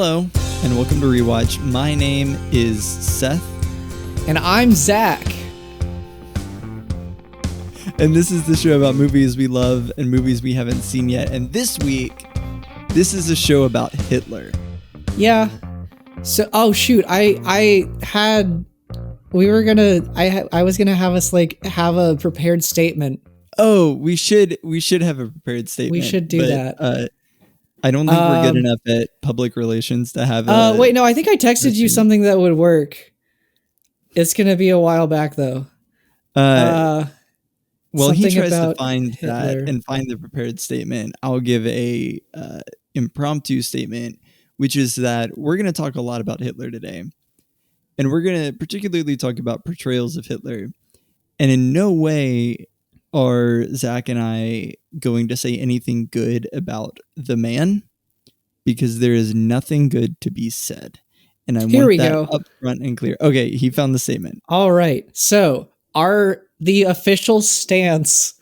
Hello, and welcome to Rewatch. My name is Seth. And I'm Zach. And this is the show about movies we love and movies we haven't seen yet. And this week, this is a show about Hitler. Yeah. So, I was gonna have us have a prepared statement. Oh, we should have a prepared statement. We should do that. I don't think we're good enough at public relations to have wait, no, I think I texted you something that would work. It's gonna be a while back though. Well, he tries to find Hitler. that and find the prepared statement. I'll give a impromptu statement, which is that we're going to talk a lot about Hitler today. And we're going to particularly talk about portrayals of Hitler. And in no way are Zach and I going to say anything good about the man, because there is nothing good to be said. And I want that up front and clear. Okay, he found the statement. All right. So the official stance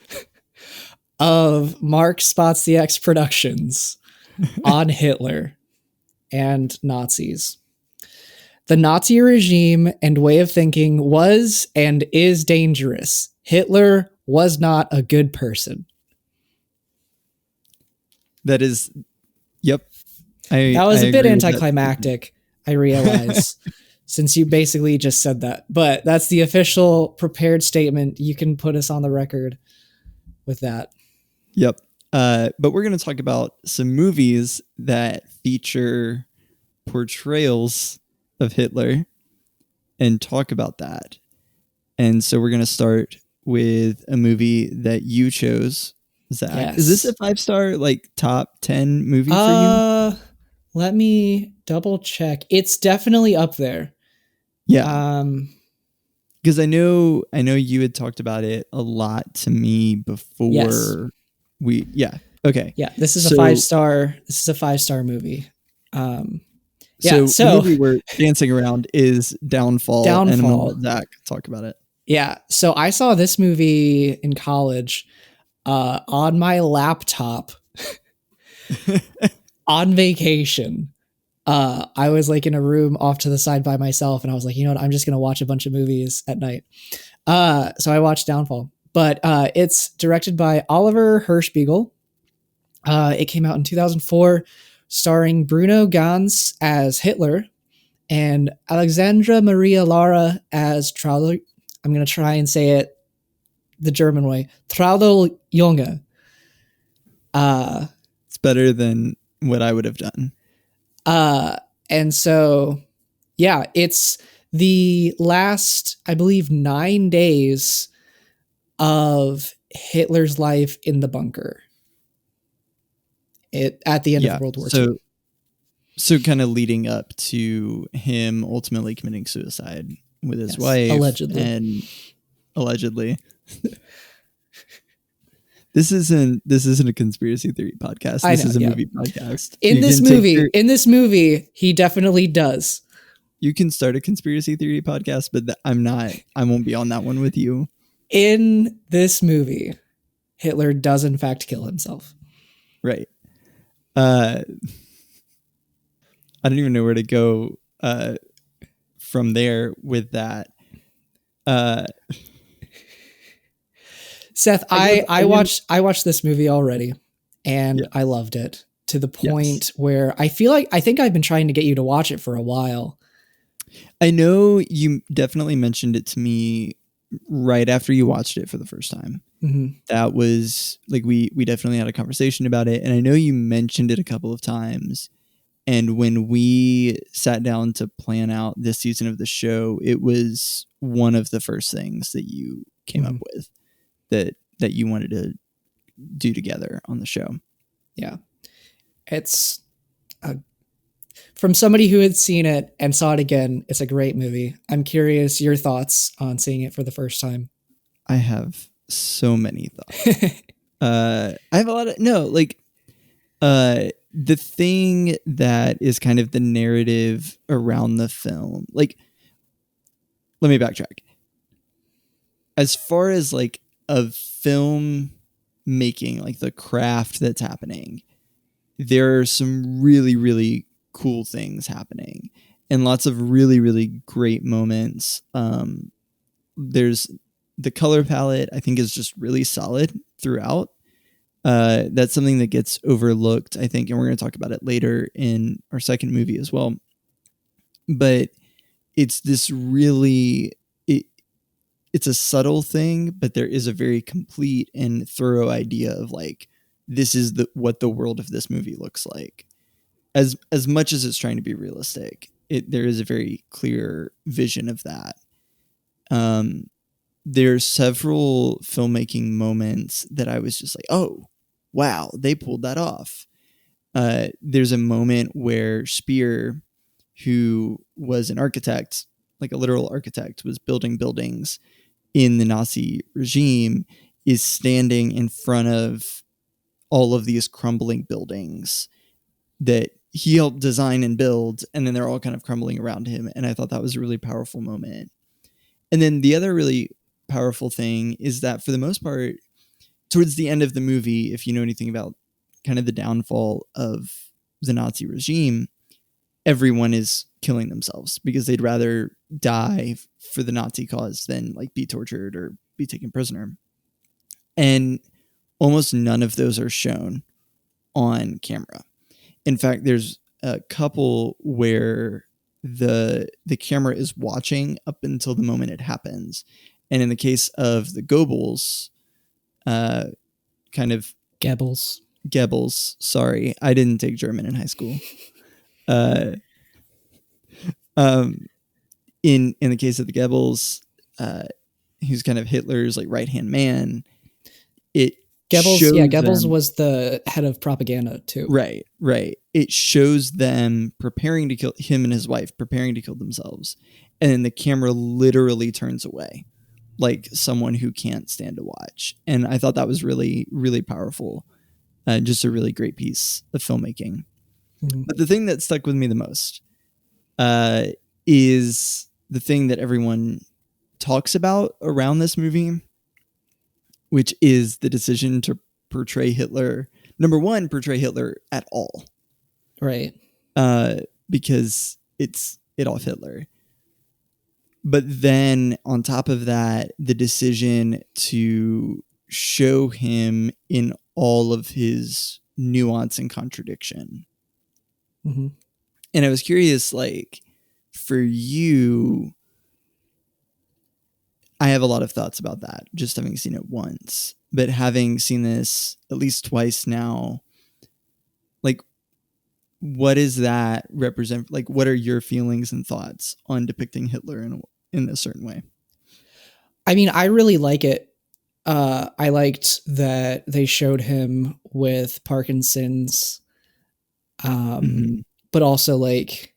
of Mark Spots the X Productions on Hitler and Nazis. The Nazi regime and way of thinking was and is dangerous. Hitler was not a good person. That is, yep. That was a bit anticlimactic, I realize. Since you basically just said that. But that's the official prepared statement. You can put us on the record with that. Yep. But we're going to talk about some movies that feature portrayals of Hitler and talk about that. And so we're going to start with a movie that you chose, Zach. Yes. Is this a 5-star, top 10 movie for you? Let me double check. It's definitely up there. Yeah. Because I know you had talked about it a lot to me before. Yes. Okay. Yeah, this is a 5-star. This is a 5-star movie. So the movie we're dancing around is Downfall. And I'm gonna let Zach talk about it. Yeah. So I saw this movie in college on my laptop on vacation. I was in a room off to the side by myself, and I was like, you know what? I'm just going to watch a bunch of movies at night. So I watched Downfall, but it's directed by Oliver Hirschbiegel. It came out in 2004, starring Bruno Ganz as Hitler and Alexandra Maria Lara as Traudl. I'm going to try and say it the German way. Traudl Junge. It's better than what I would have done. And so, yeah, it's the last, I believe, 9 days of Hitler's life in the bunker at the end of World War II. So kind of leading up to him ultimately committing suicide with his wife. Allegedly. This isn't a conspiracy theory podcast. This is a movie podcast. In this movie, he definitely does. You can start a conspiracy theory podcast, but I won't be on that one with you. In this movie, Hitler does in fact kill himself. Right. I don't even know where to go from there with that. Seth, I watched this movie already, and I loved it to the point where I think I've been trying to get you to watch it for a while. I know you definitely mentioned it to me right after you watched it for the first time. Mm-hmm. That was we definitely had a conversation about it, and I know you mentioned it a couple of times. And when we sat down to plan out this season of the show, it was one of the first things that you came up with. That you wanted to do together on the show. Yeah. It's from somebody who had seen it and saw it again, it's a great movie. I'm curious your thoughts on seeing it for the first time. I have so many thoughts. I have a lot of the thing that is kind of the narrative around the film. Let me backtrack. As far as of film making, the craft that's happening, there are some really, really cool things happening and lots of really, really great moments. There's the color palette, I think, is just really solid throughout. That's something that gets overlooked, I think, and we're going to talk about it later in our second movie as well. But it's this really, it's a subtle thing, but there is a very complete and thorough idea of like, this is what the world of this movie looks like. As much as it's trying to be realistic, there is a very clear vision of that. There's several filmmaking moments that I was just like, oh, wow, they pulled that off. There's a moment where Spear, who was an architect, like a literal architect, was building buildings in the Nazi regime, is standing in front of all of these crumbling buildings that he helped design and build, and then they're all kind of crumbling around him. And I thought that was a really powerful moment. And then the other really powerful thing is that for the most part, towards the end of the movie, if you know anything about kind of the downfall of the Nazi regime, everyone is killing themselves because they'd rather die for the Nazi cause than like be tortured or be taken prisoner. And almost none of those are shown on camera. In fact, there's a couple where the camera is watching up until the moment it happens. And in the case of the Goebbels, kind of Goebbels, sorry, I didn't take German in high school. In the case of the Goebbels, who's kind of Hitler's like right-hand man, Goebbels was the head of propaganda too. Right. It shows them preparing to kill him and his wife, preparing to kill themselves. And then the camera literally turns away like someone who can't stand to watch. And I thought that was really, really powerful. Just a really great piece of filmmaking. Mm-hmm. But the thing that stuck with me the most is the thing that everyone talks about around this movie, which is the decision to portray Hitler. Number one, portray Hitler at all. Right. Because it's Adolf Hitler. But then on top of that, the decision to show him in all of his nuance and contradiction. Mm-hmm. And I was curious, like, for you, I have a lot of thoughts about that, just having seen it once. But having seen this at least twice now, like, what does that represent? Like, what are your feelings and thoughts on depicting Hitler in a certain way? I mean, I really like it. I liked that they showed him with Parkinson's, but also like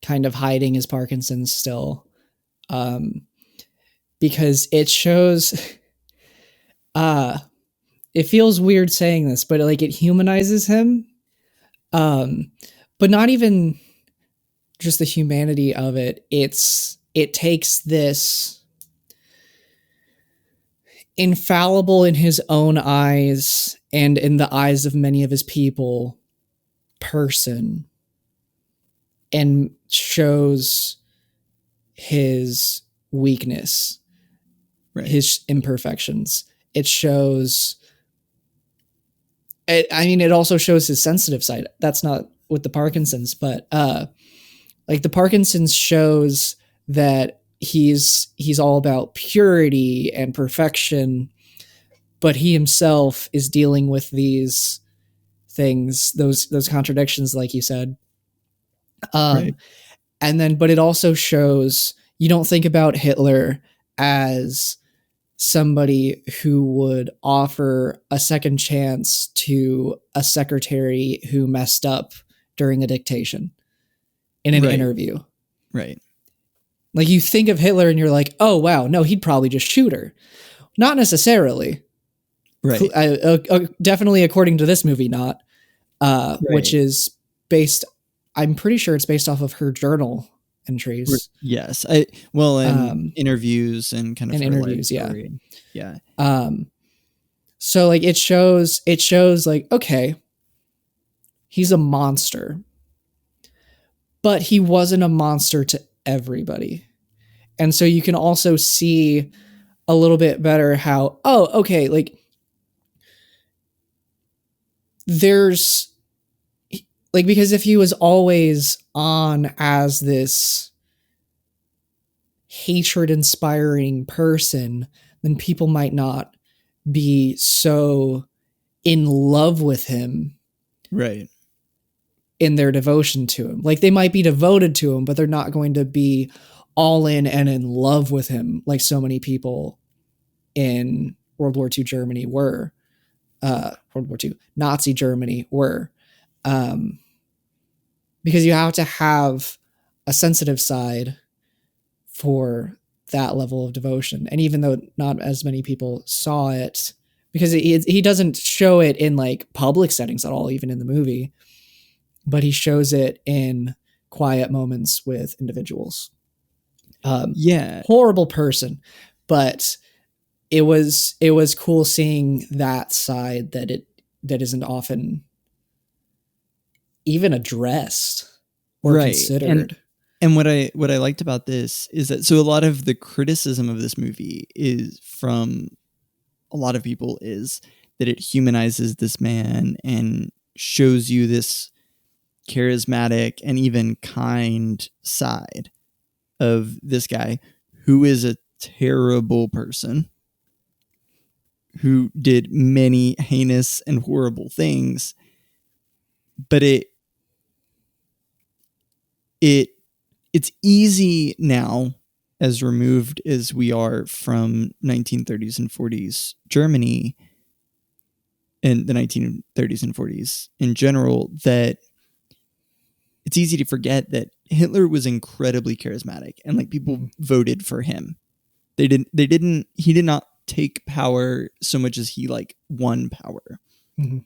kind of hiding his Parkinson's still, because it shows. It feels weird saying this, but like it humanizes him, but not even just the humanity of it. It takes this infallible in his own eyes and in the eyes of many of his people person and shows his weakness, right, his imperfections. It shows, it also shows his sensitive side. That's not with the Parkinson's, but like the Parkinson's shows that he's all about purity and perfection, but he himself is dealing with these things, those contradictions, like you said. Right. And then, but it also shows, you don't think about Hitler as somebody who would offer a second chance to a secretary who messed up during a dictation in an interview. Right. Like you think of Hitler and you're like, oh, wow, no, he'd probably just shoot her. Not necessarily. Right. Definitely according to this movie, not. Right. Which is based, I'm pretty sure it's based off of her journal entries. Yes. Interviews and kind of interviews. Yeah. Story. Yeah. So like it shows like, okay, he's a monster, but he wasn't a monster to everybody. And so you can also see a little bit better how, oh, okay, like there's like, because if he was always on as this hatred inspiring person, then people might not be so in love with him Right. in their devotion to him. Like they might be devoted to him, but they're not going to be all in and in love with him like so many people in World War II Germany were. World War II Nazi Germany were. Because you have to have a sensitive side for that level of devotion. And even though not as many people saw it, because he doesn't show it in like public settings at all, even in the movie, but he shows it in quiet moments with individuals. Yeah. Horrible person, but it was cool seeing that side that isn't often even addressed or Right. considered. And what I liked about this is that, so a lot of the criticism of this movie is from a lot of people is that it humanizes this man and shows you this charismatic and even kind side of this guy who is a terrible person who did many heinous and horrible things, but it's easy now, as removed as we are from 1930s and 40s Germany and the 1930s and 40s in general, that it's easy to forget that Hitler was incredibly charismatic and like people voted for him. He did not take power so much as he like won power. Mm-hmm.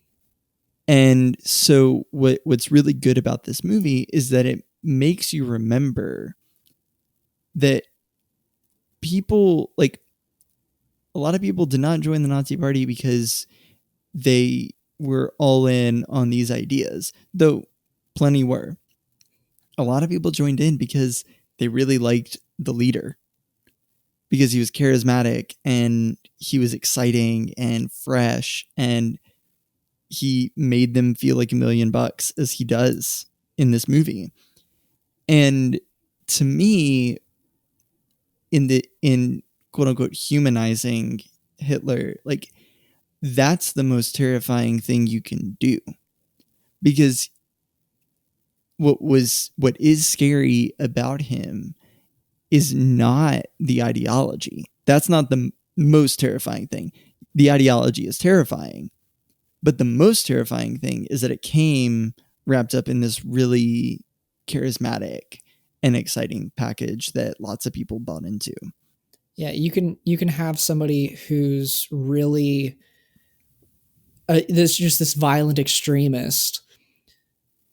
And so what's really good about this movie is that it makes you remember that people, like a lot of people did not join the Nazi Party because they were all in on these ideas, though plenty were. A lot of people joined in because they really liked the leader, because he was charismatic and he was exciting and fresh, and he made them feel like $1,000,000 as he does in this movie. And to me, in quote unquote humanizing Hitler, like that's the most terrifying thing you can do, because what is scary about him is not the ideology. That's not the most terrifying thing. The ideology is terrifying, but the most terrifying thing is that it came wrapped up in this really charismatic and exciting package that lots of people bought into. Yeah, you can have somebody who's really this violent extremist,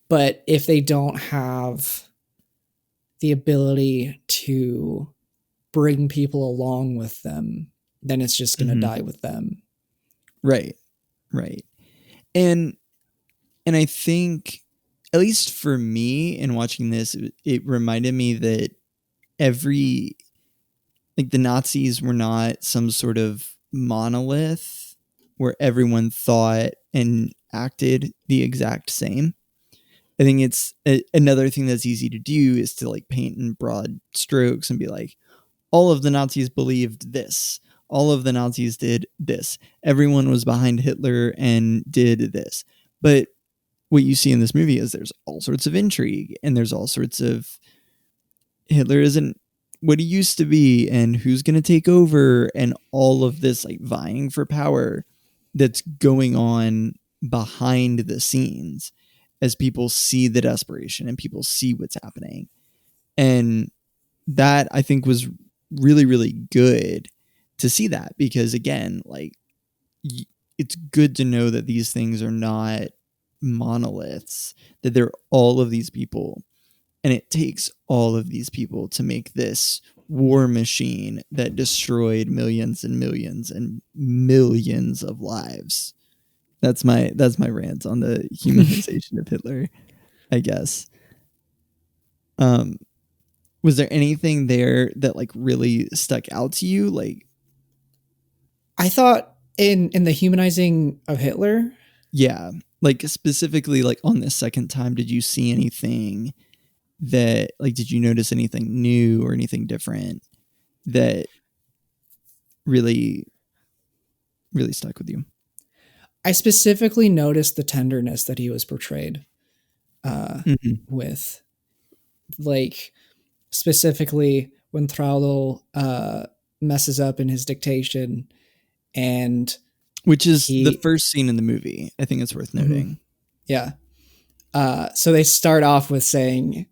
but if they don't have the ability to bring people along with them, then it's just going to die with them. Right. And I think, at least for me in watching this, it reminded me that the Nazis were not some sort of monolith where everyone thought and acted the exact same. I think it's another thing that's easy to do is to like paint in broad strokes and be like, all of the Nazis believed this. All of the Nazis did this. Everyone was behind Hitler and did this. But what you see in this movie is there's all sorts of intrigue, and there's all sorts of Hitler isn't what he used to be, and who's going to take over, and all of this like vying for power that's going on behind the scenes as people see the desperation and people see what's happening. And that I think was really, really good to see that, because again, like it's good to know that these things are not monoliths, that there are all of these people, and it takes all of these people to make this war machine that destroyed millions and millions and millions of lives. That's my rant on the humanization of Hitler, I guess. Um, was there anything there that like really stuck out to you? Like, I thought in the humanizing of Hitler, yeah, like specifically like on this second time, did you see anything that like did you notice anything new or anything different that really really stuck with you? I specifically noticed the tenderness that he was portrayed Mm-hmm. with, like specifically when Traudel messes up in his dictation and Which is the he, first scene in the movie. I think it's worth mhm, noting. yeah. So they start off with saying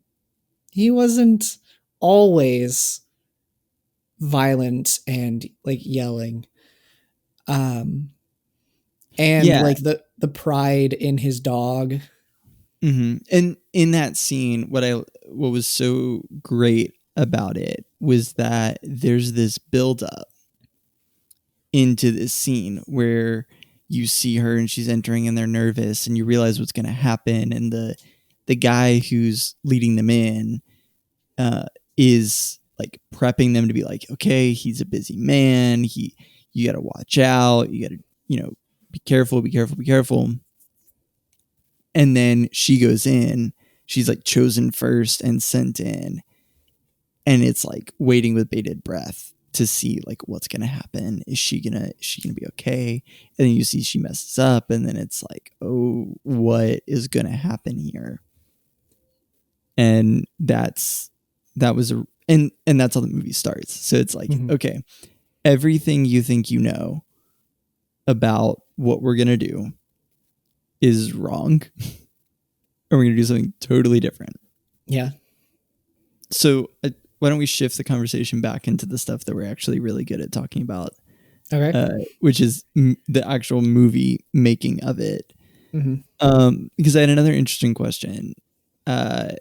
he wasn't always violent and like yelling. Um, and Yeah. like the pride in his dog. And in that scene, what was so great about it was that there's this build up into this scene where you see her and she's entering and they're nervous and you realize what's going to happen, and the guy who's leading them in is like prepping them to be like, okay, he's a busy man, you got to watch out, you got to, be careful, be careful, be careful. And then she goes in, she's like chosen first and sent in, and it's like waiting with bated breath to see like what's gonna happen. Is she gonna be okay? And then you see she messes up, and then it's like, oh, what is gonna happen here? And that was a and that's how the movie starts. So it's like, Mhm. okay, everything you think you know about what we're gonna do is wrong, and we're gonna do something totally different. Yeah. So why don't we shift the conversation back into the stuff that we're actually really good at talking about, Okay. which is the actual movie making of it. Mm-hmm. Because I had another interesting question. Uh,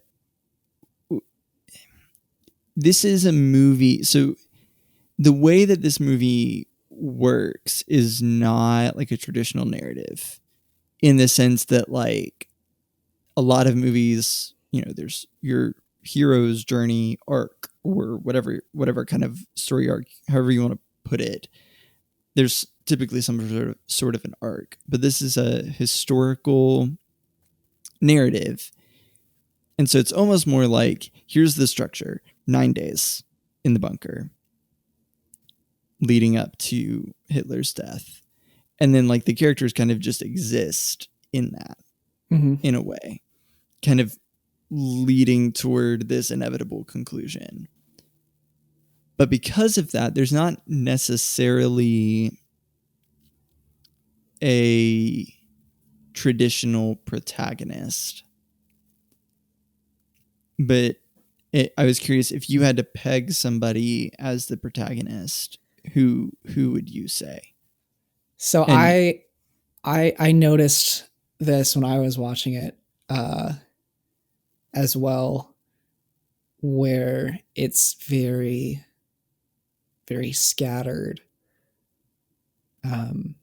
this is a movie, so the way that this movie works is not like a traditional narrative, in the sense that like a lot of movies, there's your hero's journey arc or whatever kind of story arc, however you want to put it. There's typically some sort of an arc, but this is a historical narrative. And so it's almost more like, here's the structure: 9 days in the bunker leading up to Hitler's death. And then like the characters kind of just exist in that, Mm-hmm. in a way, kind of leading toward this inevitable conclusion. But because of that, there's not necessarily a traditional protagonist. But I was curious, if you had to peg somebody as the protagonist, who would you say? So And I noticed this when I was watching it uh, as well, where it's very very scattered. Um,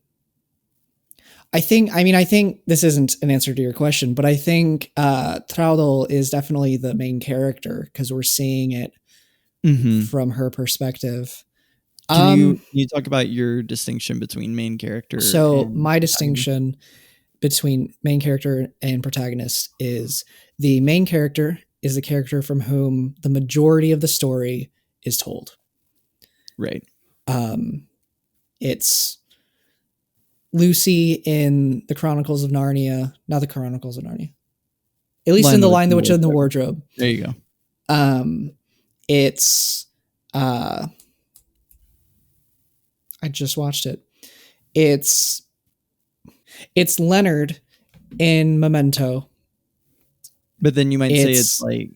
I think this isn't an answer to your question, but I think Traudel is definitely the main character because we're seeing it mm-hmm. from her perspective. Can you talk about your distinction between main character So and my protagonist? distinction between main character and protagonist is the main character is the character from whom the majority of the story is told. Right. It's Lucy in the Chronicles of Narnia, not the Chronicles of Narnia. At least in Lion, the the Witch, Lion, and the the Witch, and the Wardrobe. Wardrobe. There you go. It's I just watched it. It's Leonard in Memento. But then you might say it's It's like,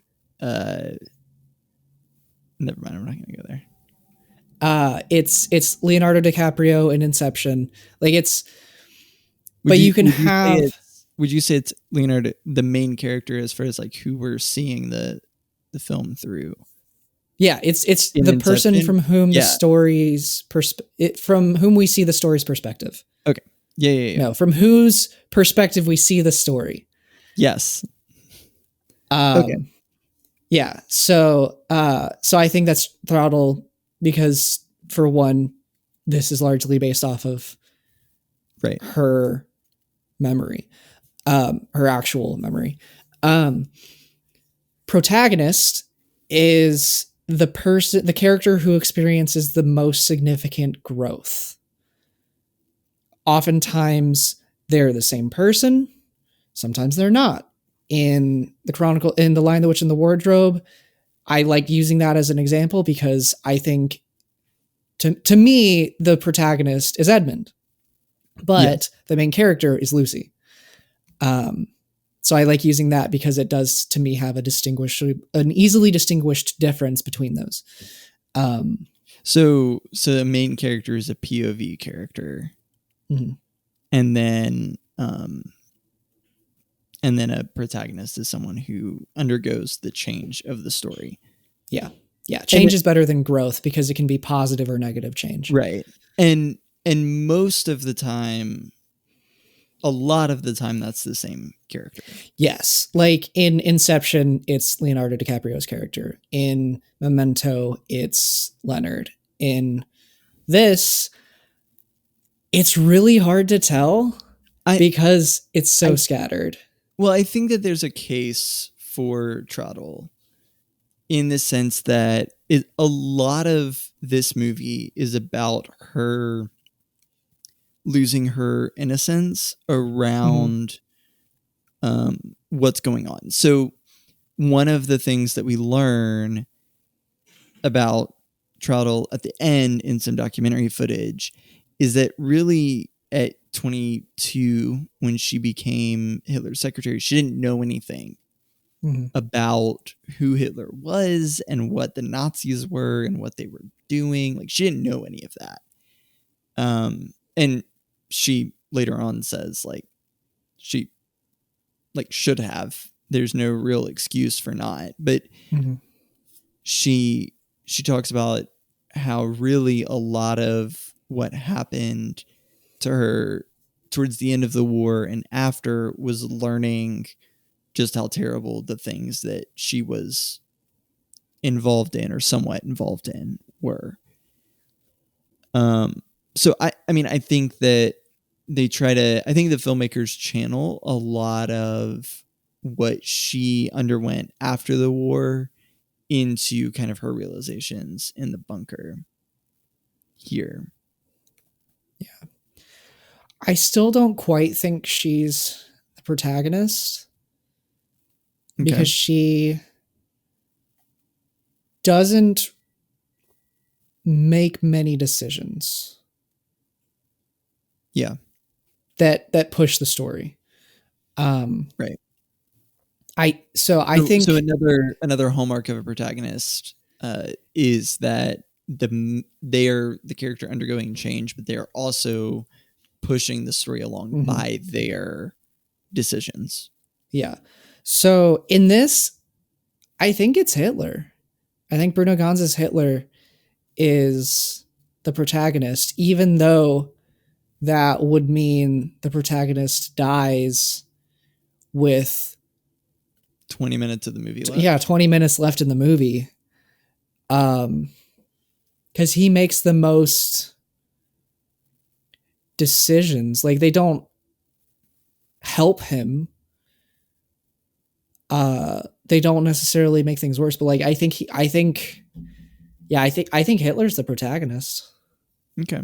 never mind. I'm not going to go there. it's Leonardo DiCaprio in Inception. Like it's, Would but you you can would you say have, it's Leonardo, the main character, as far as like who we're seeing the film through yeah, it's in the person Inception? from whom the Yeah. stories from whom we see the story's perspective. Okay. Yeah. No, from whose perspective we see the story. Yes. Okay. Um, Yeah. So I think that's Throttle because for one, this is largely based off of Right. her memory, her actual memory. Um, Protagonist is the character who experiences the most significant growth. Oftentimes they're the same person, sometimes they're not. In The Lion, the Witch, and the Wardrobe, I like using that as an example because I think to me the protagonist is Edmund, but the main character is Lucy. Um, so I like using that because it does to me have an easily distinguished difference between those. So the main character is a POV character, Mhm. and then a protagonist is someone who undergoes the change of the story. Yeah. Change is better than growth because it can be positive or negative change. Right. And most of the time, a lot of the time, that's the same character. Yes. Like in Inception, it's Leonardo DiCaprio's character. In Memento, it's Leonard. In this, it's really hard to tell because it's so scattered. Well, I think that there's a case for Trottle in the sense that a lot of this movie is about her losing her innocence around what's going on. So one of the things that we learn about Trottle at the end in some documentary footage is that really at 22, when she became Hitler's secretary, she didn't know anything about who Hitler was and what the Nazis were and what they were doing. Like, she didn't know any of that. And she later on says, like, she should have. There's no real excuse for not. But she talks about how really a lot of what happened to her towards the end of the war and after was learning just how terrible the things that she was involved in or somewhat involved in were. So I mean, I think that I think the filmmakers channel a lot of what she underwent after the war into kind of her realizations in the bunker here. Yeah. I still don't quite think she's the protagonist because she doesn't make many decisions. Yeah. That push the story. Right. I think another hallmark of a protagonist is that they are the character undergoing change, but they are also pushing the story along by their decisions. Yeah. So in this, I think it's Hitler. I think Bruno Ganz's Hitler is the protagonist, even though that would mean the protagonist dies with 20 minutes of the movie left. Yeah, 20 minutes left in the movie. Because he makes the most decisions. Like, they don't help him. They don't necessarily make things worse, but like I think Hitler's the protagonist. Okay.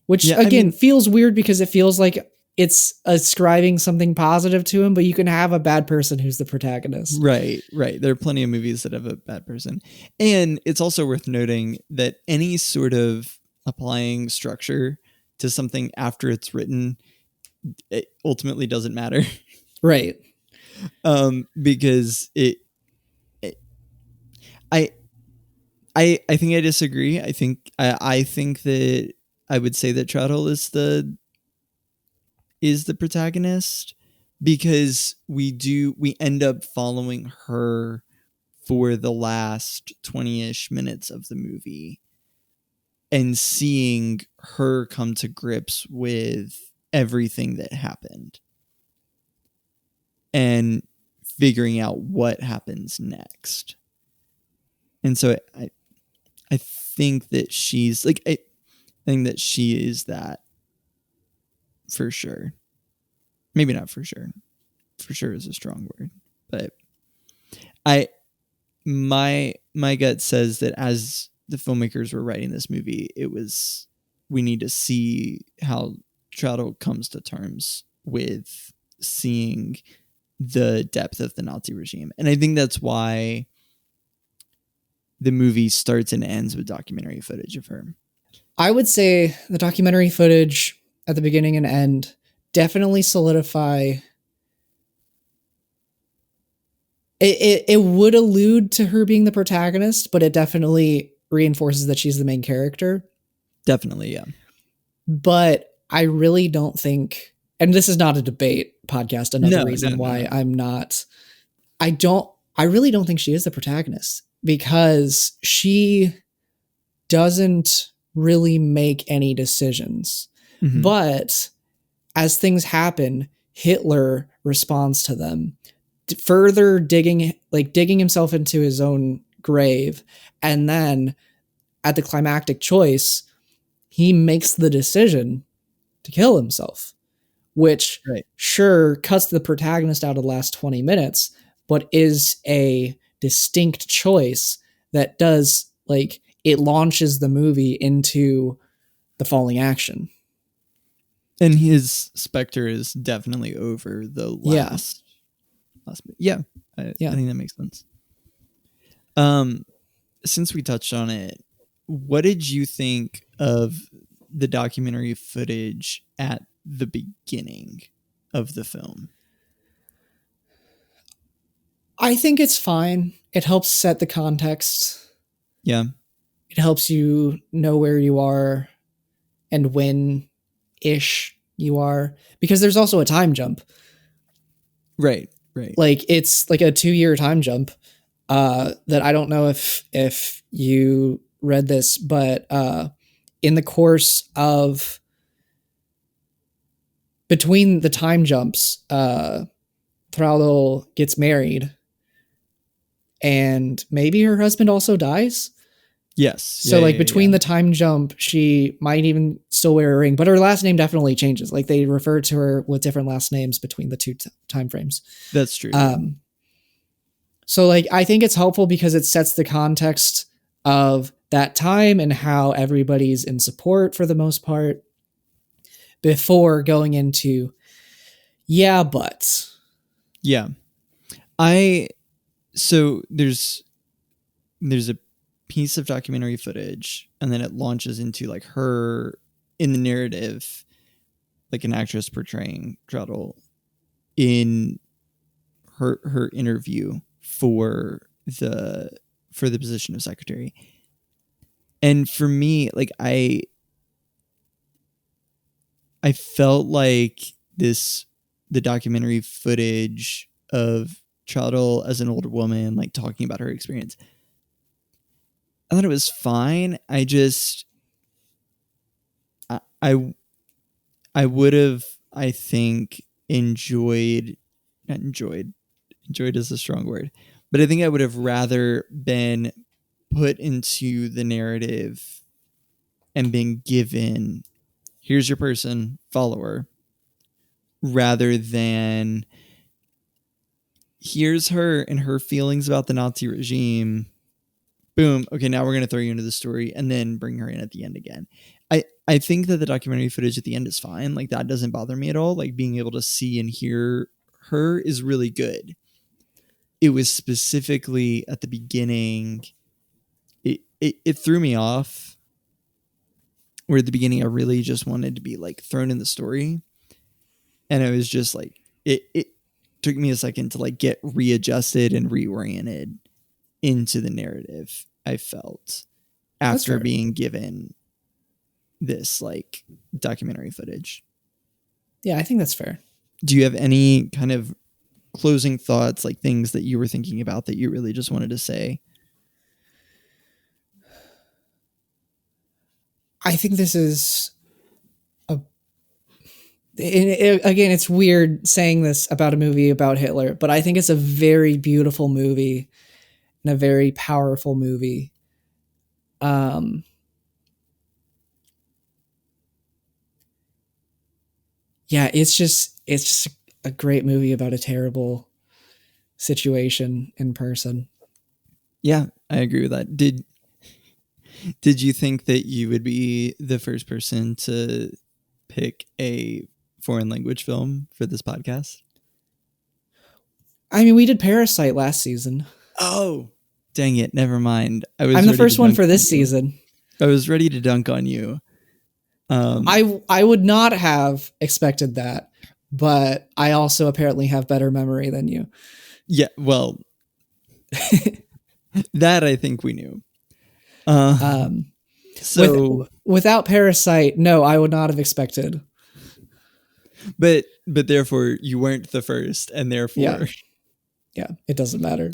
Which again feels weird because it feels like it's ascribing something positive to him, but you can have a bad person who's the protagonist. Right. There are plenty of movies that have a bad person. And it's also worth noting that any sort of applying structure to something after it's written, it ultimately doesn't matter. Right. Because I think I disagree. I think that I would say that Trottle is the protagonist because we end up following her for the last 20-ish minutes of the movie and seeing her come to grips with everything that happened and figuring out what happens next. And so I think that she's like, I think that she is that for sure. Maybe not for sure. For sure is a strong word, but I my gut says that as the filmmakers were writing this movie, it was, we need to see how Trouttle comes to terms with seeing the depth of the Nazi regime. And I think that's why the movie starts and ends with documentary footage of her. I would say the documentary footage at the beginning and end definitely solidify. It would allude to her being the protagonist, but it definitely reinforces that she's the main character. Definitely, yeah. But I really don't think, and this is not a debate podcast, another reason why I'm not, I really don't think she is the protagonist, because she doesn't really make any decisions. Mm-hmm. But as things happen, Hitler responds to them, further digging himself into his own grave. And then at the climactic choice, he makes the decision to kill himself, which sure cuts the protagonist out of the last 20 minutes, but is a distinct choice that does, like, it launches the movie into the falling action. And his specter is definitely over the last. Yeah. I think that makes sense. Since we touched on it, what did you think of the documentary footage at the beginning of the film? I think it's fine. It helps set the context. Yeah. It helps you know where you are and when-ish you are, because there's also a time jump. Right. Like, it's like a 2-year time jump that I don't know if you read this, but in the course of between the time jumps, Thraldl gets married, and maybe her husband also dies. Yes. So between the time jump, she might even still wear a ring, but her last name definitely changes. Like, they refer to her with different last names between the two time frames. That's true. So, like, I think it's helpful because it sets the context of that time and how everybody's in support for the most part before going into, but. Yeah. So there's a piece of documentary footage, and then it launches into, like, her in the narrative, like an actress portraying Troutl in her interview for the position of secretary. And for me, like, I felt like the documentary footage of Troutl as an older woman, like, talking about her experience, I thought it was fine. I just, I would have, I think, enjoyed is a strong word, but I think I would have rather been put into the narrative and been given, here's your person, follower, rather than here's her and her feelings about the Nazi regime. Boom. Okay, now we're going to throw you into the story and then bring her in at the end again. I think that the documentary footage at the end is fine. Like, that doesn't bother me at all. Like, being able to see and hear her is really good. It was specifically at the beginning, it threw me off, where at the beginning I really just wanted to be, like, thrown in the story. And it was just like, it took me a second to, like, get readjusted and reoriented into the narrative, I felt, after being given this, like, documentary footage. Yeah, I think that's fair. Do you have any kind of closing thoughts, like things that you were thinking about that you really just wanted to say? I think this is again, it's weird saying this about a movie about Hitler, but I think it's a very beautiful movie and a very powerful movie. Yeah, it's just a great movie about a terrible situation in person. Yeah, I agree with that. Did you think that you would be the first person to pick a foreign language film for this podcast? I mean, we did Parasite last season. Oh, dang it. Never mind. I'm the first one for this season. I was ready to dunk on you. I would not have expected that, but I also apparently have better memory than you. Yeah, well, that I think we knew. So without Parasite, no, I would not have expected. But therefore you weren't the first, and therefore yeah, it doesn't matter.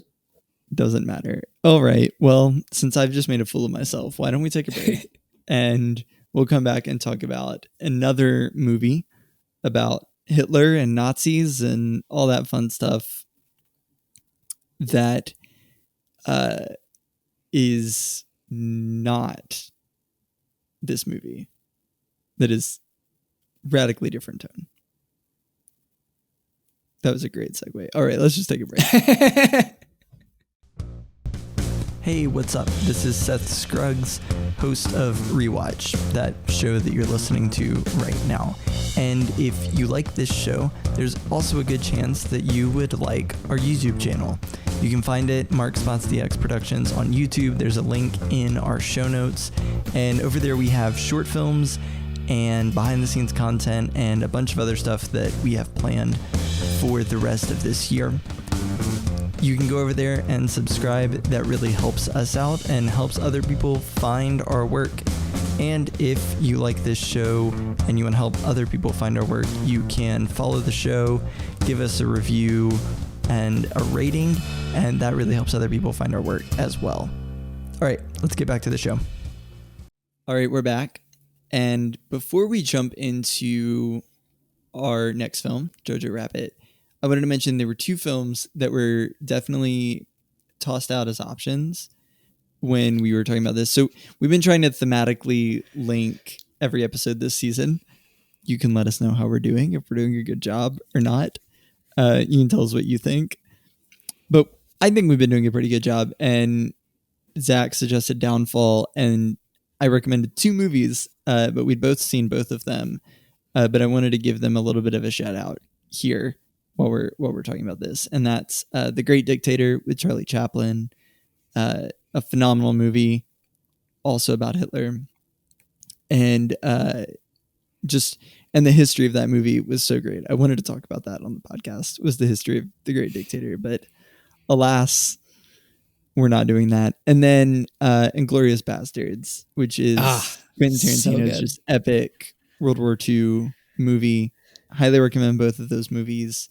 Doesn't matter. All right. Well, since I've just made a fool of myself, why don't we take a break and we'll come back and talk about another movie about Hitler and Nazis and all that fun stuff that is not this movie, that is radically different tone. That was a great segue. All right, let's just take a break. Hey, what's up? This is Seth Scruggs, host of Rewatch, that show that you're listening to right now. And if you like this show, there's also a good chance that you would like our YouTube channel. You can find it, Mark Spots DX Productions, on YouTube. There's a link in our show notes. And over there we have short films and behind the scenes content and a bunch of other stuff that we have planned for the rest of this year. You can go over there and subscribe. That really helps us out and helps other people find our work. And if you like this show and you want to help other people find our work, you can follow the show, give us a review and a rating, and that really helps other people find our work as well. All right, let's get back to the show. All right, we're back. And before we jump into our next film, Jojo Rabbit, I wanted to mention there were two films that were definitely tossed out as options when we were talking about this. So we've been trying to thematically link every episode this season. You can let us know how we're doing, if we're doing a good job or not. You can tell us what you think. But I think we've been doing a pretty good job. And Zach suggested Downfall, and I recommended two movies, but we'd both seen both of them. But I wanted to give them a little bit of a shout out here while we're talking about this, and that's The Great Dictator with Charlie Chaplin, a phenomenal movie, also about Hitler, and the history of that movie was so great. I wanted to talk about that on the podcast, was the history of The Great Dictator, but alas, we're not doing that. And then Inglourious Bastards, which is Quentin Tarantino's just epic World War II movie. Highly recommend both of those movies.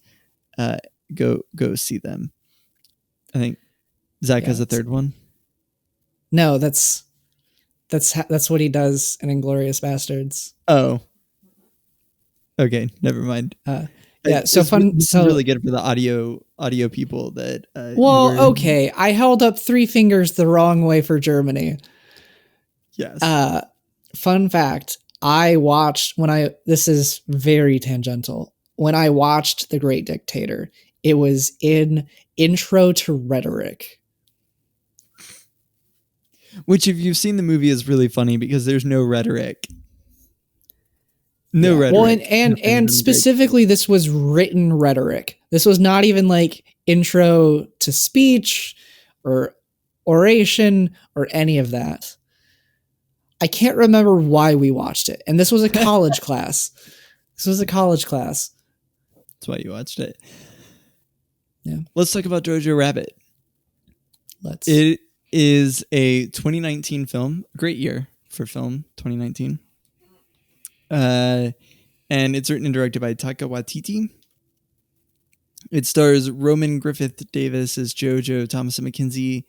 Go see them. I think Zach has a third one. No, that's what he does in Inglourious Bastards. Oh, okay, never mind. So fun. This is really good for the audio people that. Okay, I held up three fingers the wrong way for Germany. Yes. Fun fact: I watched this is very tangential. When I watched The Great Dictator, it was in Intro to Rhetoric. Which, if you've seen the movie, is really funny because there's no rhetoric. No rhetoric. Well, and specifically, this was written rhetoric. This was not even like intro to speech or oration or any of that. I can't remember why we watched it. And this was a college class. That's why you watched it. Yeah. Let's talk about Jojo Rabbit. It is a 2019 film. Great year for film, 2019. And it's written and directed by Taika Waititi. It stars Roman Griffith Davis as Jojo, Thomasin McKenzie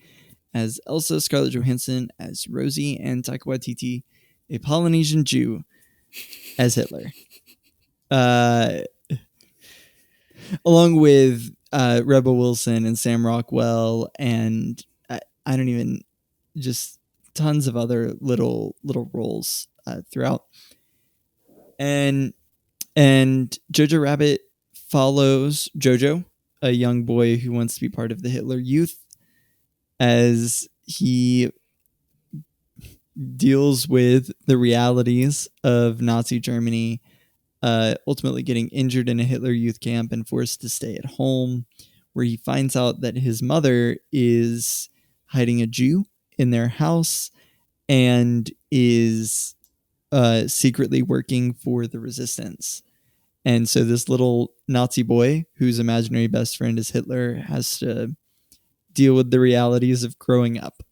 as Elsa, Scarlett Johansson as Rosie, and Taika Waititi, a Polynesian Jew, as Hitler. uh, along with Rebel Wilson and Sam Rockwell, and I don't even just tons of other little roles throughout. And Jojo Rabbit follows Jojo, a young boy who wants to be part of the Hitler Youth, as he deals with the realities of Nazi Germany, ultimately getting injured in a Hitler Youth camp and forced to stay at home, where he finds out that his mother is hiding a Jew in their house and is secretly working for the resistance. And so this little Nazi boy, whose imaginary best friend is Hitler, has to deal with the realities of growing up.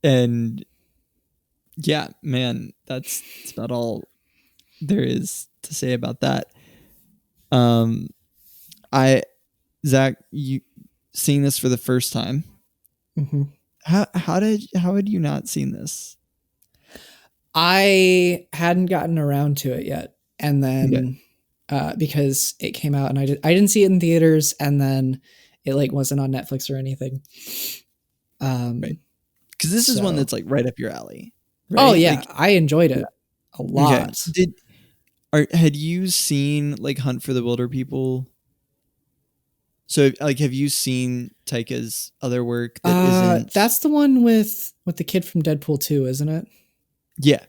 And yeah, man, that's about all there is to say about that. I Zach, you seeing this for the first time. Mm-hmm. How had you not seen this? I hadn't gotten around to it yet, and then Okay. because it came out, and I didn't see it in theaters, and then it like wasn't on Netflix or anything. Right. Because this is one that's like right up your alley. Right? Oh yeah, like, I enjoyed it a lot. Okay. Had you seen like Hunt for the Wilder People? So like, have you seen Taika's other work that isn't? That's the one with the kid from Deadpool 2, isn't it? Yeah.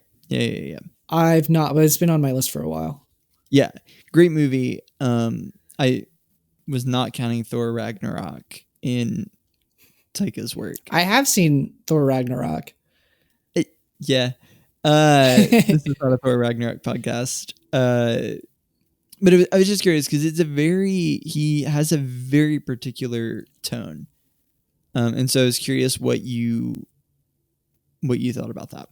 I've not, but it's been on my list for a while. Yeah, great movie. I was not counting Thor Ragnarok in Taika's work. I have seen Thor Ragnarok. Yeah. This is not a Thor Ragnarok podcast. But I was just curious because he has a very particular tone. And so I was curious what you thought about that.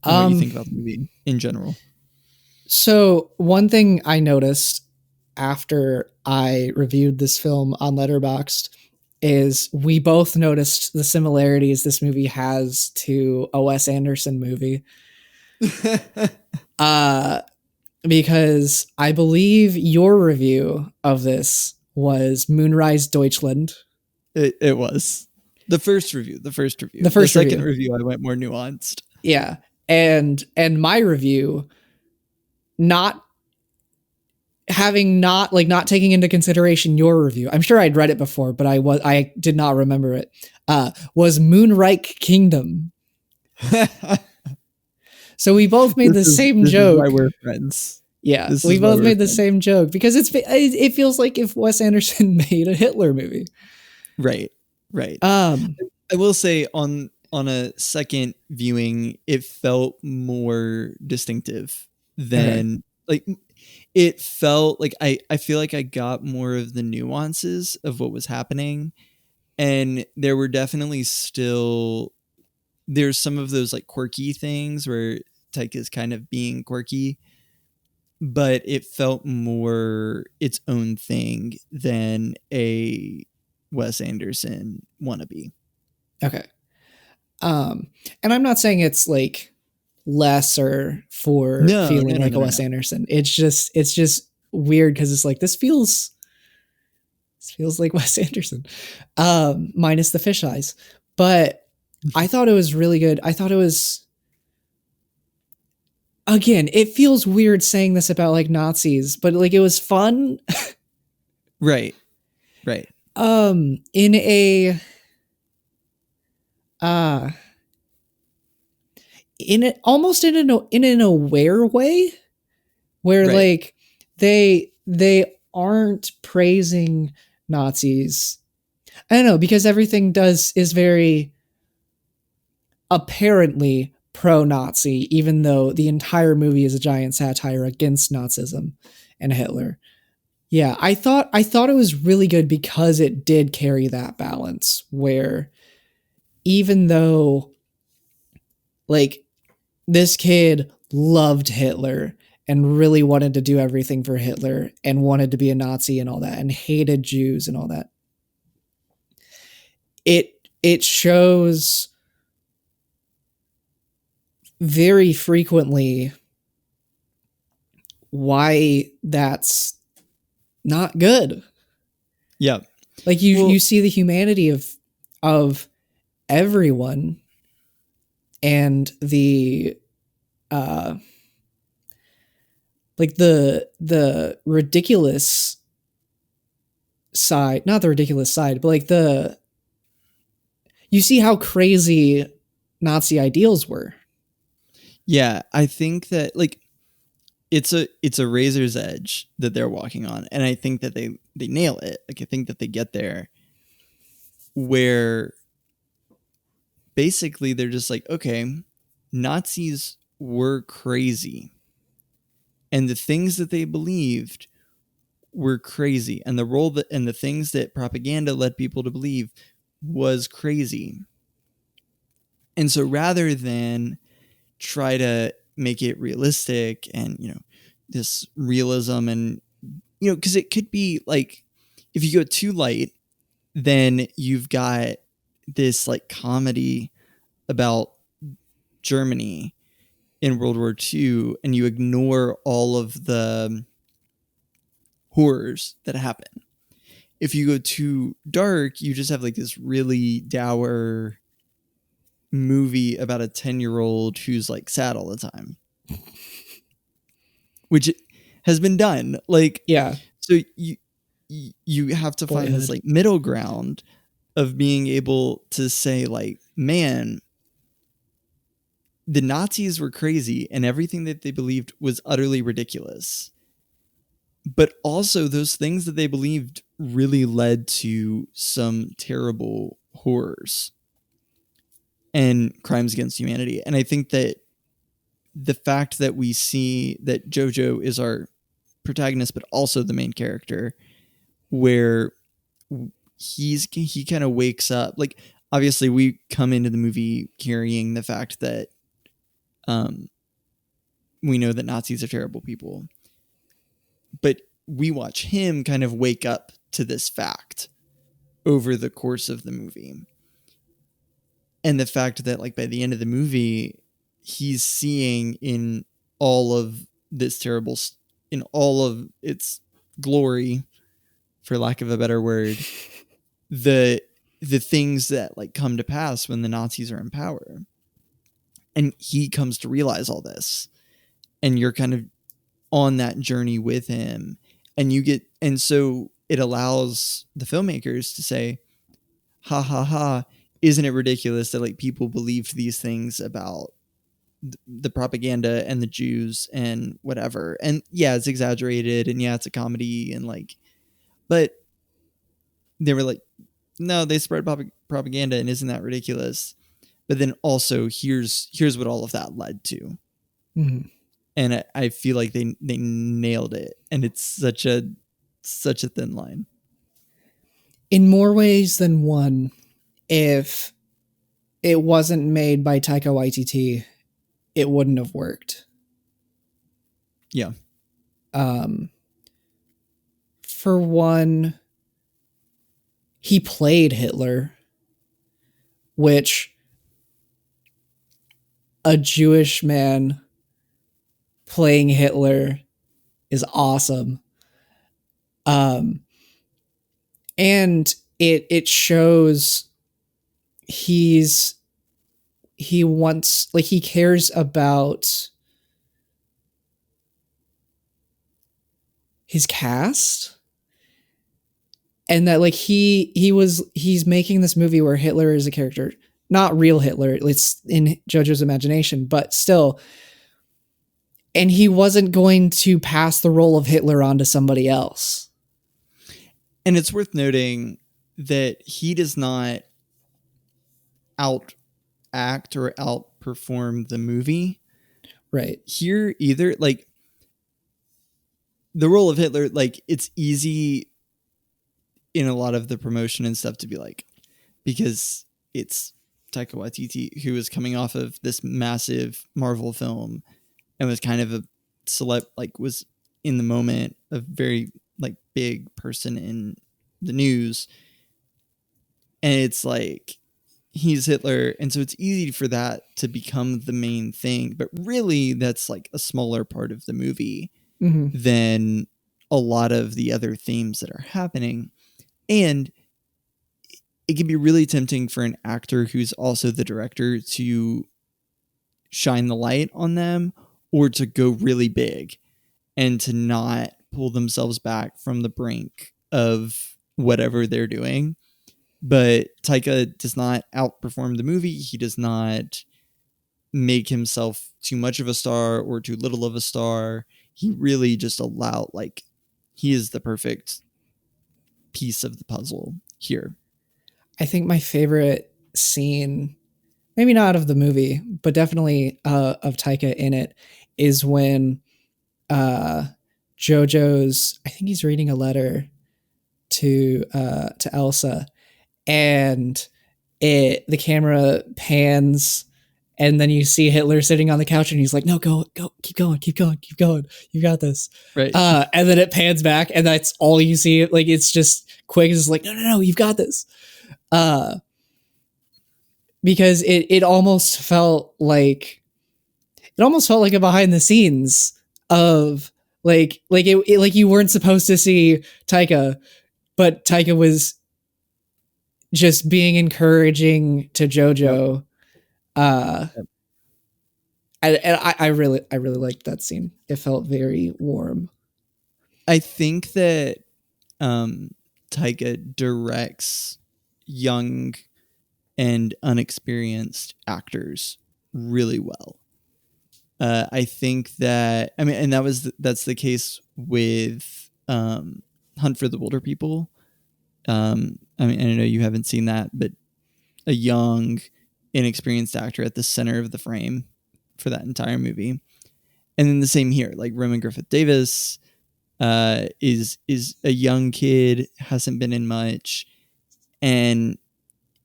And what you think about the movie in general. So one thing I noticed after I reviewed this film on Letterboxd is we both noticed the similarities this movie has to a Wes Anderson movie. Because I believe your review of this was Moonrise Deutschland. It was the first review. The second review, I went more nuanced. Yeah, and my review, not taking into consideration your review. I'm sure I'd read it before, but I did not remember it. Was Moonreich Kingdom. So we both made the same joke. This is why we're friends. Yeah, we both made the same joke because it feels like if Wes Anderson made a Hitler movie. Right. I will say on a second viewing, it felt more distinctive than like it felt like I feel like I got more of the nuances of what was happening, and there were definitely there's some of those like quirky things where Taika's kind of being quirky, but it felt more its own thing than a Wes Anderson wannabe. Okay. And I'm not saying it's like lesser for feeling like a Wes Anderson. It's just weird because it's like this feels like Wes Anderson, minus the fish eyes. But I thought it was really good. I thought it was, again, it feels weird saying this about like Nazis, but like it was fun. Right. In a almost in an aware way, where like they aren't praising Nazis. I don't know, because everything is very apparently pro-Nazi, even though the entire movie is a giant satire against Nazism and Hitler. Yeah, I thought it was really good because it did carry that balance where even though like this kid loved Hitler and really wanted to do everything for Hitler and wanted to be a Nazi and all that and hated Jews and all that, it shows very frequently why that's not good. Yeah. Like you Well, you see the humanity of everyone, and the uh like the ridiculous side, not the ridiculous side, but like the you see how crazy Nazi ideals were. yeah, I think that like it's a razor's edge that they're walking on, and I think that they nail it. Like I think that they get there where basically they're just like, okay, Nazis were crazy, and the things that they believed were crazy, and the role that and the things that propaganda led people to believe was crazy. And so rather than try to make it realistic and, this realism, and because it could be like, if you go too light, then you've got this like comedy about Germany in World War II, and you ignore all of the horrors that happen. If you go too dark, you just have like this really dour movie about a 10-year-old who's like sad all the time, which has been done. Like, Yeah, so you have to find this Boyhood. like middle ground of being able to say like, man, the Nazis were crazy and everything that they believed was utterly ridiculous. But also those things that they believed really led to some terrible horrors and crimes against humanity. And I think that the fact that we see that Jojo is our protagonist, but also the main character, where he kind of wakes up. Like, obviously, we come into the movie carrying the fact that um, we know that Nazis are terrible people, but we watch him kind of wake up to this fact over the course of the movie. And the fact that, like, by the end of the movie, he's seeing in all of this terrible, in all of its glory, for lack of a better word, the things that like come to pass when the Nazis are in power. And he comes to realize all this. And you're kind of on that journey with him. And so it allows the filmmakers to say, ha ha ha, isn't it ridiculous that like people believed these things about the propaganda and the Jews and whatever. And yeah, it's exaggerated, and yeah, it's a comedy, and like, but they were like, no, they spread propaganda, and isn't that ridiculous? But then also here's what all of that led to. Mhm. And I feel like they nailed it, and it's such a thin line. In more ways than one, if it wasn't made by Taika Waititi, it wouldn't have worked. Yeah. Um, for one, he played Hitler, which a Jewish man playing Hitler is awesome. Um, and it shows he wants, like, he cares about his cast, and that like he's making this movie where Hitler is a character, not real Hitler, it's in Jojo's imagination, but still. And he wasn't going to pass the role of Hitler on to somebody else. And it's worth noting that he does not outact or outperform the movie Right. here either. Like, the role of Hitler, like, it's easy in a lot of the promotion and stuff to be like, because it's Taika Waititi, who was coming off of this massive Marvel film and was kind of a like was in the moment a very like big person in the news, and it's like he's Hitler, and so it's easy for that to become the main thing, but really that's like a smaller part of the movie. than a lot of the other themes that are happening. And it can be really tempting for an actor who's also the director to shine the light on them or to go really big and to not pull themselves back from the brink of whatever they're doing. But Taika does not outperform the movie. He does not make himself too much of a star or too little of a star. He really just allowed, like, he is the perfect piece of the puzzle here. I think my favorite scene, maybe not of the movie, but definitely of Taika in it, is when Jojo's, I think he's reading a letter to Elsa, and the camera pans, and then you see Hitler sitting on the couch, and he's like, "No, go, keep going, keep going, keep going. You got this." Right. And then it pans back, and that's all you see. Like, it's just quick. It's like, no, you've got this. Because it almost felt like a behind the scenes of like you weren't supposed to see Taika, but Taika was just being encouraging to Jojo. Yep. I really liked that scene. It felt very warm. I think that Taika directs young and unexperienced actors really well. I think that, I mean, and that's the case with Hunt for the Wilder People. I mean, I know you haven't seen that, but a young, inexperienced actor at the center of the frame for that entire movie. And then the same here, like Roman Griffith Davis is a young kid, hasn't been in much, and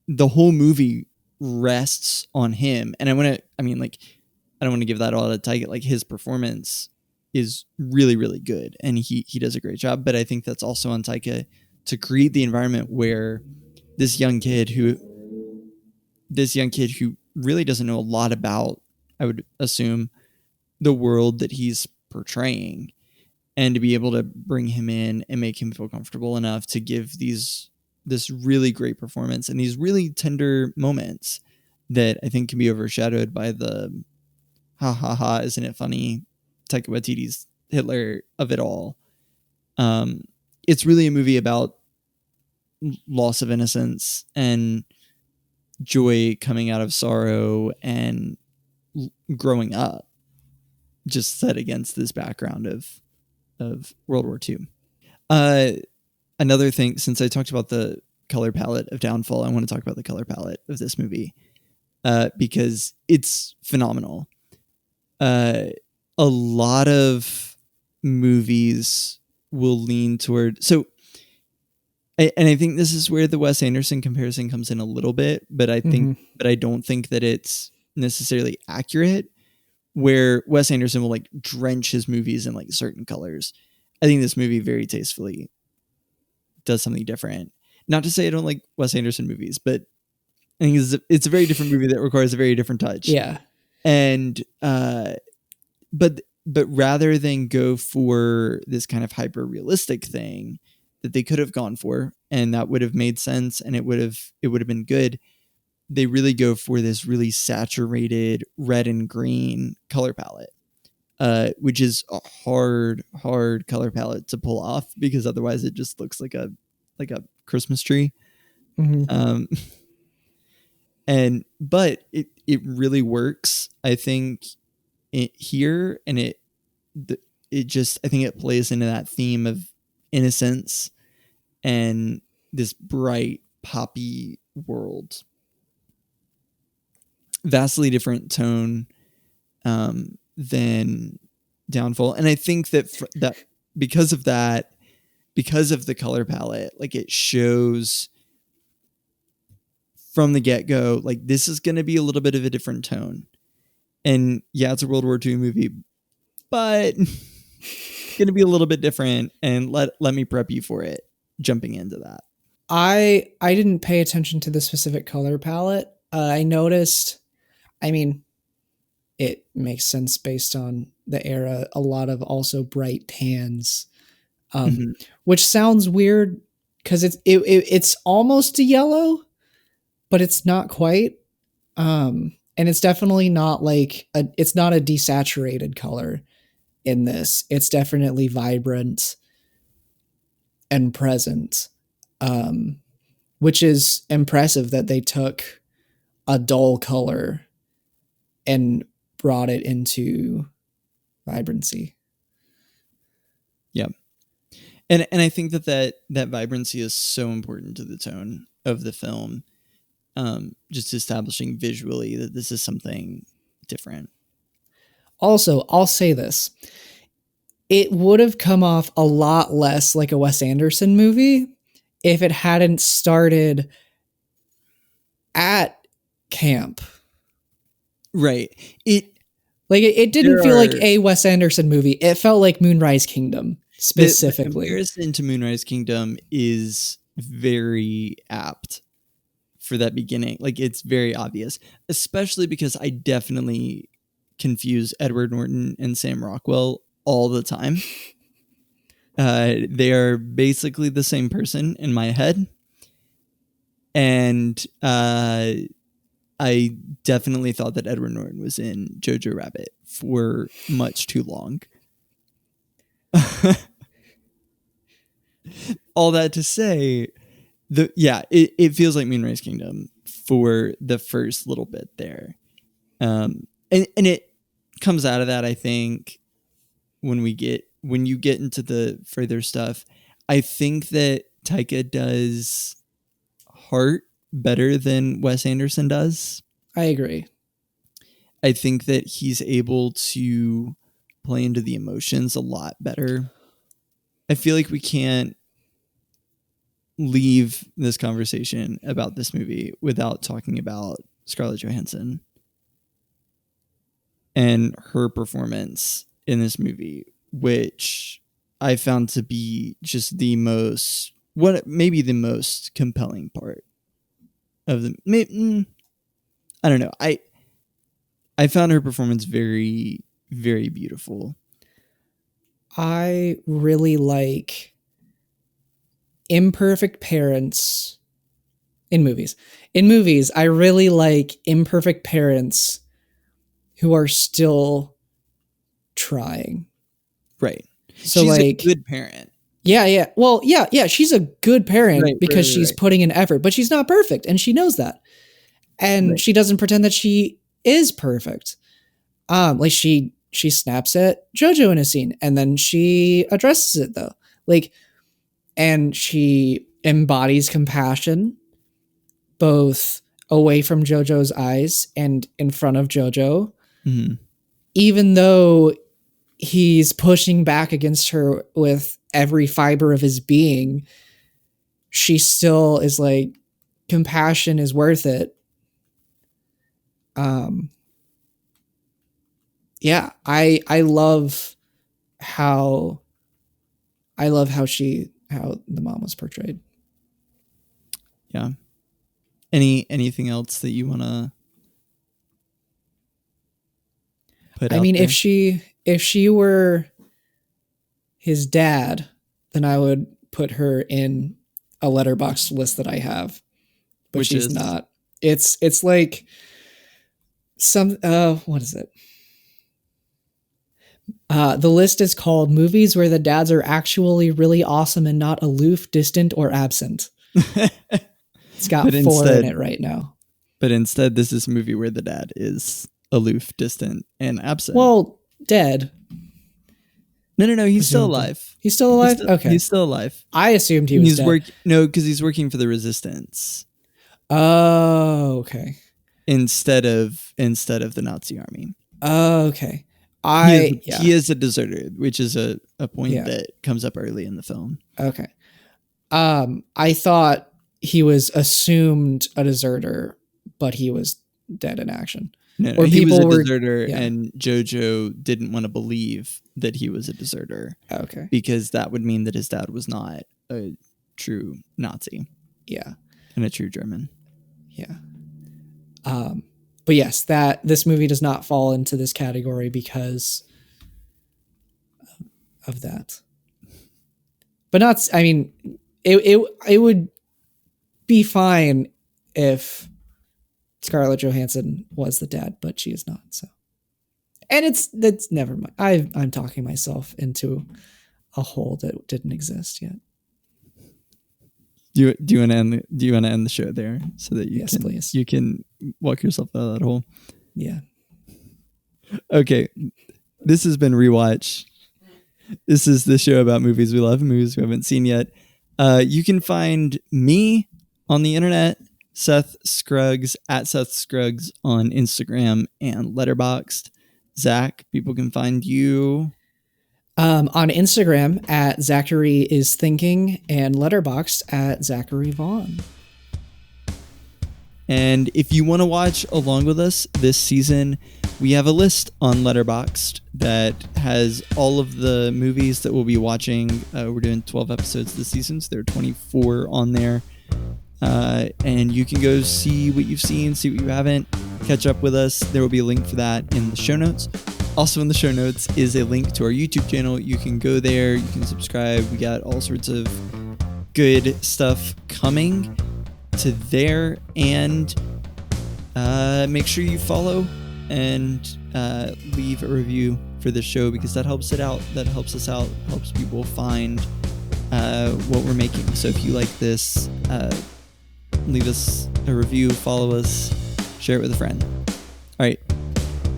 the whole movie rests on him. And I don't want to give that all to Taika. Like, his performance is really, really good, and he does a great job. But I think that's also on Taika to create the environment where this young kid who really doesn't know a lot about, I would assume, the world that he's portraying, and to be able to bring him in and make him feel comfortable enough to give this really great performance and these really tender moments that I think can be overshadowed by the ha ha ha, isn't it funny, Taika Waititi's Hitler of it all. It's really a movie about loss of innocence and joy coming out of sorrow and growing up, just set against this background of World War II. Another thing, since I talked about the color palette of Downfall, I want to talk about the color palette of this movie because it's phenomenal. A lot of movies will lean toward, so, and I think this is where the Wes Anderson comparison comes in a little bit, but I don't think that it's necessarily accurate, where Wes Anderson will like drench his movies in like certain colors. I think this movie very tastefully does something different. Not to say I don't like Wes Anderson movies, but I think it's a very different movie that requires a very different touch. Yeah. And but rather than go for this kind of hyper realistic thing that they could have gone for, and that would have made sense, and it would have been good, they really go for this really saturated red and green color palette, which is a hard color palette to pull off, because otherwise it just looks like a Christmas tree. But it really works, I think, here, and it just, I think it plays into that theme of innocence and this bright poppy world. Vastly different tone than Downfall, and I think that because of that, because of the color palette, like, it shows from the get-go, like, this is going to be a little bit of a different tone. And yeah, it's a World War II movie, but it's going to be a little bit different, and let me prep you for it jumping into that. I didn't pay attention to the specific color palette. I noticed, I mean, it makes sense based on the era, a lot of also bright tans, Mhm. which sounds weird because it's almost a yellow, but it's not quite. And it's definitely not like it's not a desaturated color in this. It's definitely vibrant and present, which is impressive that they took a dull color and brought it into vibrancy. Yeah. And I think that vibrancy is so important to the tone of the film. Just establishing visually that this is something different. Also, I'll say this. It would have come off a lot less like a Wes Anderson movie if it hadn't started at camp. Right. It Didn't there feel like are a Wes Anderson movie. It felt like Moonrise Kingdom the specifically. comparison to Moonrise Kingdom is very apt for that beginning. Like, it's very obvious, especially because I definitely confuse Edward Norton and Sam Rockwell all the time. They are basically the same person in my head. And I definitely thought that Edward Norton was in Jojo Rabbit for much too long. All that to say, it feels like Moonrise Kingdom for the first little bit there. And it comes out of that, I think, when you get into the further stuff. I think that Taika does heart better than Wes Anderson does. I agree. I think that he's able to play into the emotions a lot better. I feel like we can't leave this conversation about this movie without talking about Scarlett Johansson and her performance in this movie, which I found to be just maybe the most compelling part of the. I don't know. I found her performance very, very beautiful. I really like imperfect parents in movies. In movies, I really like imperfect parents who are still trying. Right. So she's like a good parent. Yeah. Well, yeah, she's a good parent Right, because right, she's right. putting in effort, but she's not perfect and she knows that. And Right. she doesn't pretend that she is perfect. Like she snaps at Jojo in a scene and then she addresses it though. Like, and she embodies compassion both away from Jojo's eyes and in front of Jojo. Mm-hmm. Even though he's pushing back against her with every fiber of his being, she still is like, compassion is worth it. Yeah, I love how how the mom was portrayed. Yeah. Anything else that you want to put I out mean, there? if she were his dad, then I would put her in a letterbox list that I have, but Which she's is not. It's like some what is it? The list is called movies where the dads are actually really awesome and not aloof, distant, or absent. It's got But 4 in instead, it right now. but instead, this is a movie where the dad is aloof, distant, and absent. Well, dead. No. He's still Presumably. alive. He's still alive? Okay. He's still alive. I assumed he was dead. Because he's working for the Resistance Oh, okay. instead of the Nazi army. Oh, okay. He is a deserter, which is a point that comes up early in the film. Okay. I thought he was assumed a deserter, but he was dead in action. No, Or he was a people were- deserter, yeah. and Jojo didn't want to believe that he was a deserter Okay. because that would mean that his dad was not a true Nazi Yeah. and a true German. Yeah. But yes, that this movie does not fall into this category because of that. But not, I mean, it would be fine if Scarlett Johansson was the dad, but she is not. So, and that's never mind. I'm talking myself into a hole that didn't exist yet. Do you want to end the show there so that please. You can walk yourself out of that hole? Yeah. Okay. This has been Rewatch. This is the show about movies we love and movies we haven't seen yet. You can find me on the internet, Seth Scruggs, at Seth Scruggs on Instagram and Letterboxd. Zach, people can find you on Instagram at Zachary is Thinking and Letterboxd at Zachary Vaughn. And if you want to watch along with us this season, we have a list on Letterboxd that has all of the movies that we'll be watching. We're doing 12 episodes this season, so there are 24 on there. And you can go see what you've seen, see what you haven't, catch up with us. There will be a link for that in the show notes. Also in the show notes is a link to our YouTube channel. You can go there, you can subscribe. We got all sorts of good stuff coming to there, and make sure you follow and leave a review for the show, because that helps it out. That helps us out, helps people find what we're making. So if you like this, leave us a review, follow us, share it with a friend. All right,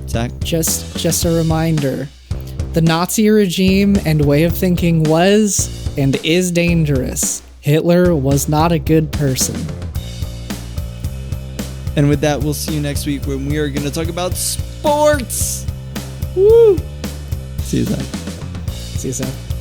Zach. Just a reminder, the Nazi regime and way of thinking was and is dangerous. Hitler was not a good person. And with that, we'll see you next week when we are going to talk about sports. Woo! See you, Zach. See you, Zach.